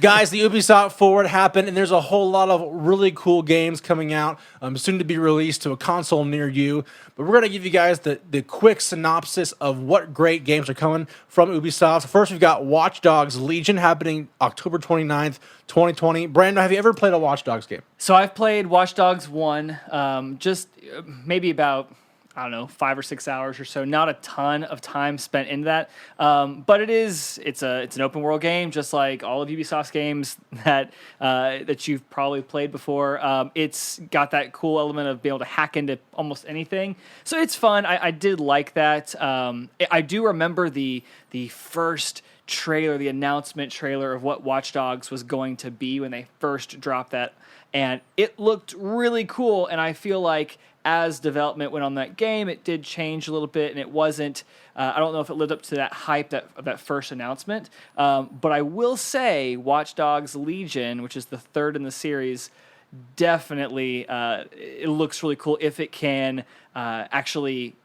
Guys, the Ubisoft Forward happened, and there's a whole lot of really cool games coming out, soon to be released to a console near you. But we're going to give you guys the quick synopsis of what great games are coming from Ubisoft. First, we've got Watch Dogs Legion happening October 29th, 2020. Brando, have you ever played a Watch Dogs game? So I've played Watch Dogs 1, just maybe about, I don't know, 5 or 6 hours or so. Not a ton of time spent into that, but it's an open world game, just like all of Ubisoft's games that you've probably played before. It's got that cool element of being able to hack into almost anything, so it's fun. I did like that. I do remember the first trailer, the announcement trailer of what Watch Dogs was going to be when they first dropped that, and it looked really cool. And I feel like as development went on that game, it did change a little bit, and it wasn't. I don't know if it lived up to that hype of that first announcement. But I will say, Watch Dogs Legion, which is the third in the series, definitely it looks really cool if it can actually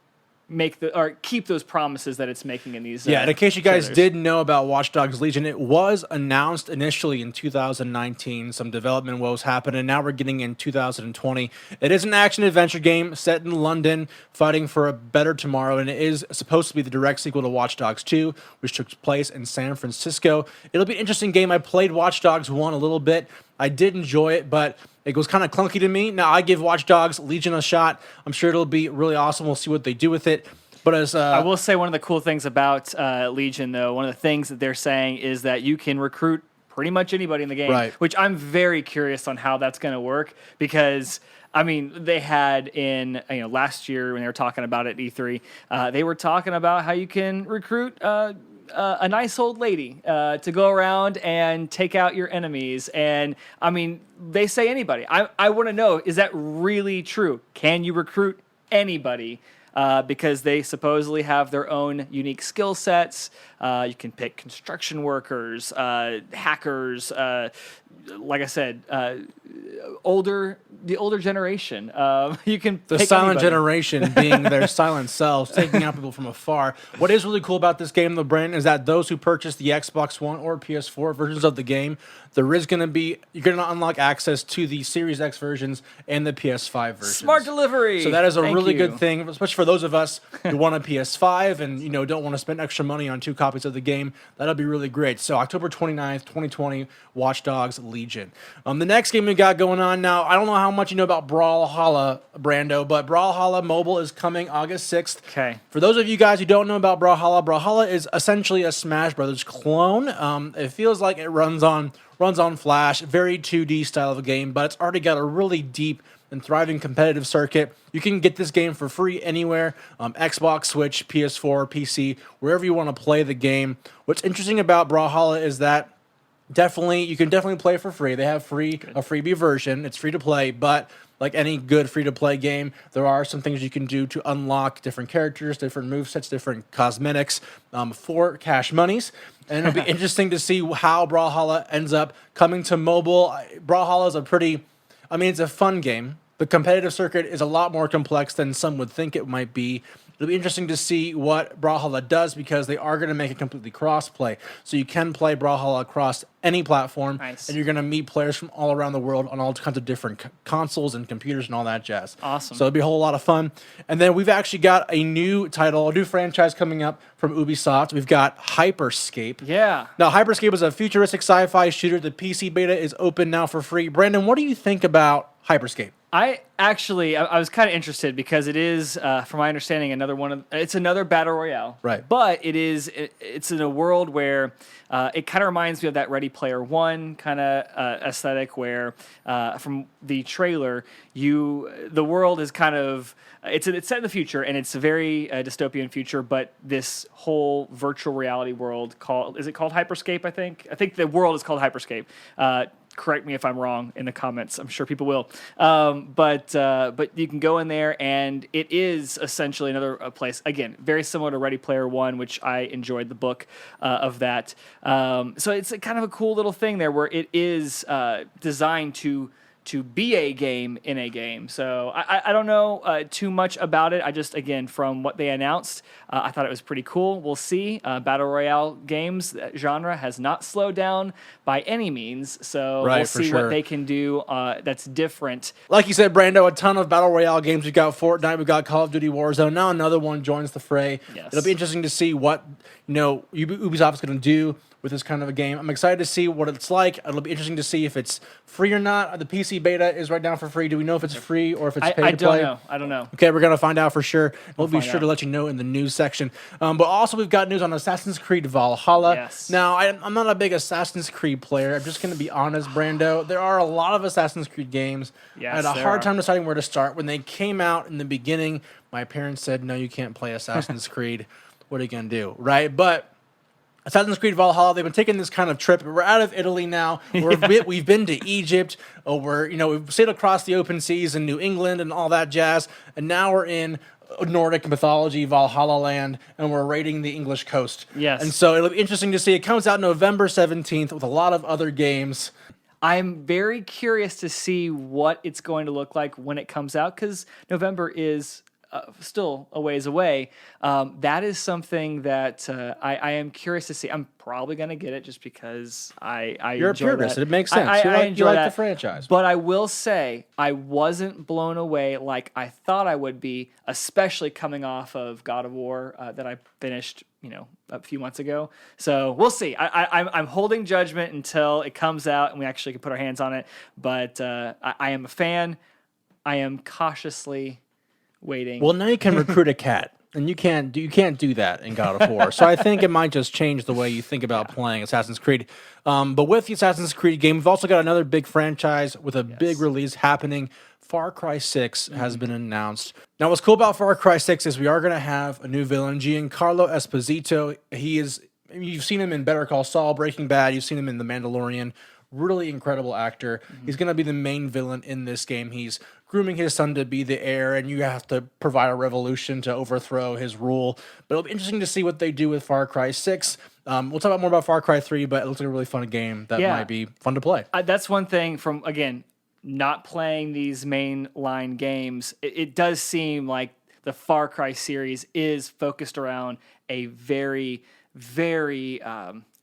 keep those promises that it's making in these. And in case you guys trailers. didn't know about Watch Dogs Legion, it was announced initially in 2019. Some development woes happened, and now we're getting in 2020. It is an action-adventure game set in London, fighting for a better tomorrow, and it is supposed to be the direct sequel to Watch Dogs 2, which took place in San Francisco. It'll be an interesting game. I played Watch Dogs 1 a little bit. I did enjoy it, but it was kind of clunky to me. Now, I give Watch Dogs Legion a shot. I'm sure it'll be really awesome. We'll see what they do with it. But as I will say, one of the cool things about Legion, though, one of the things that they're saying is that you can recruit pretty much anybody in the game, right, which I'm very curious on how that's going to work, because I mean, they had in last year when they were talking about it at E3, they were talking about how you can recruit a nice old lady to go around and take out your enemies. And I mean, they say anybody. I want to know, is that really true? Can you recruit anybody? Because they supposedly have their own unique skill sets. You can pick construction workers, hackers, like I said, the older generation. You can the pick silent anybody. generation being their silent selves, taking out people from afar. What is really cool about this game, though, Brandon, is that those who purchase the Xbox One or PS4 versions of the game, you're going to unlock access to the Series X versions and the PS5 versions. Smart delivery. So that is a Thank really you. good thing, especially for those of us who want a PS5 and don't want to spend extra money on 2 copies of the game. That'll be really great. So October 29th, 2020, Watch Dogs Legion. The next game we got going on now, I don't know how much you know about Brawlhalla, Brando, but Brawlhalla Mobile is coming August 6th. Okay. For those of you guys who don't know about Brawlhalla is essentially a Smash Brothers clone. It feels like it runs on Flash, very 2D style of a game, but it's already got a really deep and thriving competitive circuit. You can get this game for free anywhere, Xbox, Switch, PS4, PC, wherever you want to play the game. What's interesting about Brawlhalla is that you can definitely play for free. They have a freebie version. It's free to play, but like any good free-to-play game, there are some things you can do to unlock different characters, different movesets, different cosmetics for cash monies. And it'll be interesting to see how Brawlhalla ends up coming to mobile. Brawlhalla is it's a fun game. The competitive circuit is a lot more complex than some would think it might be. It'll be interesting to see what Brawlhalla does, because they are going to make it completely cross-play. So you can play Brawlhalla across any platform, Nice. and you're going to meet players from all around the world on all kinds of different consoles and computers and all that jazz. Awesome. So it'll be a whole lot of fun. And then we've actually got a new franchise coming up from Ubisoft. We've got Hyperscape. Yeah. Now, Hyperscape is a futuristic sci-fi shooter. The PC beta is open now for free. Brandon, what do you think about Hyperscape? I was kind of interested, because it is, from my understanding, it's another battle royale. Right. But it's in a world where it kind of reminds me of that Ready Player One kind of aesthetic, where from the trailer, the world is kind of, it's set in the future, and it's a very dystopian future, but this whole virtual reality world is it called Hyperscape, I think? I think the world is called Hyperscape. Correct me if I'm wrong in the comments. I'm sure people will. But you can go in there, and it is essentially another place. Again, very similar to Ready Player One, which I enjoyed the book of that. So it's kind of a cool little thing there, where it is designed to to be a game in a game. So I don't know too much about it. I just, again, from what they announced, I thought it was pretty cool. We'll see. Battle Royale games genre has not slowed down by any means. So Right, we'll for see sure. what they can do that's different. Like you said, Brando, a ton of Battle Royale games. We've got Fortnite, we've got Call of Duty Warzone. Now another one joins the fray. Yes. It'll be interesting to see what Ubisoft is going to do with this kind of a game. I'm excited to see what it's like. It'll be interesting to see if it's free or not. The PC beta is right now for free. Do we know if it's free or if it's pay to play? I don't know. Okay, we're going to find out for sure. We'll be find sure to out. let you know in the news section. But also, we've got news on Assassin's Creed Valhalla. Yes. Now, I'm not a big Assassin's Creed player. I'm just going to be honest, Brando. There are a lot of Assassin's Creed games. Yes, I had a there hard are. time deciding where to start. When they came out in the beginning, my parents said, no, you can't play Assassin's Creed. What are you going to do, right? But Assassin's Creed Valhalla, they've been taking this kind of trip. We're out of Italy now. We've been to Egypt. We've sailed across the open seas in New England and all that jazz. And now we're in Nordic mythology, Valhalla land, and we're raiding the English coast. Yes. And so it'll be interesting to see. It comes out November 17th with a lot of other games. I'm very curious to see what it's going to look like when it comes out, because November is still a ways away. That is something that I am curious to see. I'm probably going to get it just because I You're a enjoy purist. that. It makes sense. I You enjoy like that. the franchise. But I will say I wasn't blown away like I thought I would be, especially coming off of God of War that I finished, a few months ago. So we'll see. I'm holding judgment until it comes out and we actually can put our hands on it. But I am a fan. I am cautiously waiting. Well, now you can recruit a cat, and you can't do that in God of War. So I think it might just change the way you think about playing Assassin's Creed. But with the Assassin's Creed game, we've also got another big franchise with a big release happening. Far Cry 6 has been announced. Now, what's cool about Far Cry 6 is we are going to have a new villain, Giancarlo Esposito. You've seen him in Better Call Saul, Breaking Bad. You've seen him in The Mandalorian. Really incredible actor. He's going to be the main villain in this game. He's grooming his son to be the heir, and you have to provide a revolution to overthrow his rule. But it'll be interesting to see what they do with Far Cry 6. We'll talk about more about Far Cry 3, but it looks like a really fun game that might be fun to play. That's one thing from, again, not playing these mainline games. It does seem like the Far Cry series is focused around a very, very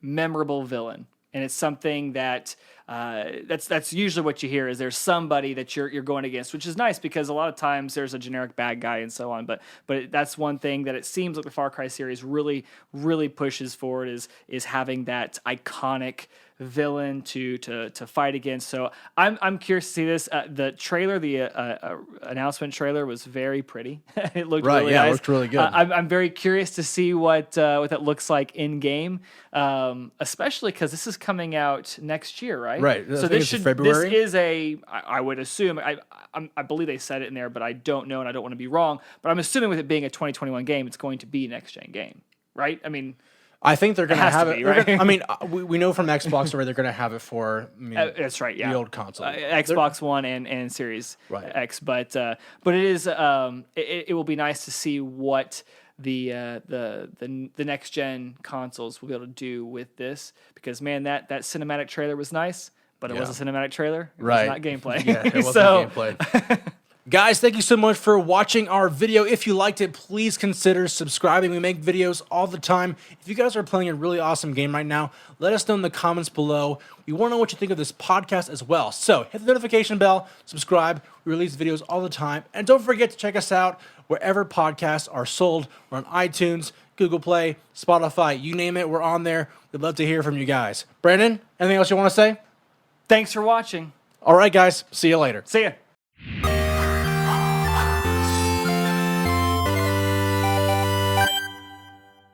memorable villain. And it's something that that's usually what you hear is there's somebody that you're going against, which is nice because a lot of times there's a generic bad guy and so on. But that's one thing that it seems like the Far Cry series really, really pushes forward is having that iconic villain to fight against. So I'm curious to see this. The trailer, the announcement trailer was very pretty. It looked really nice. It looked really good. I'm very curious to see what that looks like in game, especially because this is coming out next year, right? Right. So February. This is I would assume I believe they said it in there, but I don't know and I don't want to be wrong. But I'm assuming with it being a 2021 game, it's going to be a next gen game, right? I mean. I think they're going to has have to it. be, right? We know from Xbox already they're going to have it for That's right. Yeah, the old console, Xbox One and Series X. But it is it will be nice to see what the next gen consoles will be able to do with this, because man, that cinematic trailer was nice, but it was a cinematic trailer. It was not gameplay. Yeah, it wasn't gameplay. Guys, thank you so much for watching our video. If you liked it, please consider subscribing. We make videos all the time. If you guys are playing a really awesome game right now, let us know in the comments below. We want to know what you think of this podcast as well. So hit the notification bell, subscribe. We release videos all the time. And don't forget to check us out wherever podcasts are sold. We're on iTunes, Google Play, Spotify, you name it, we're on there. We'd love to hear from you guys. Brandon, anything else you want to say? Thanks for watching. All right, guys. See you later. See ya.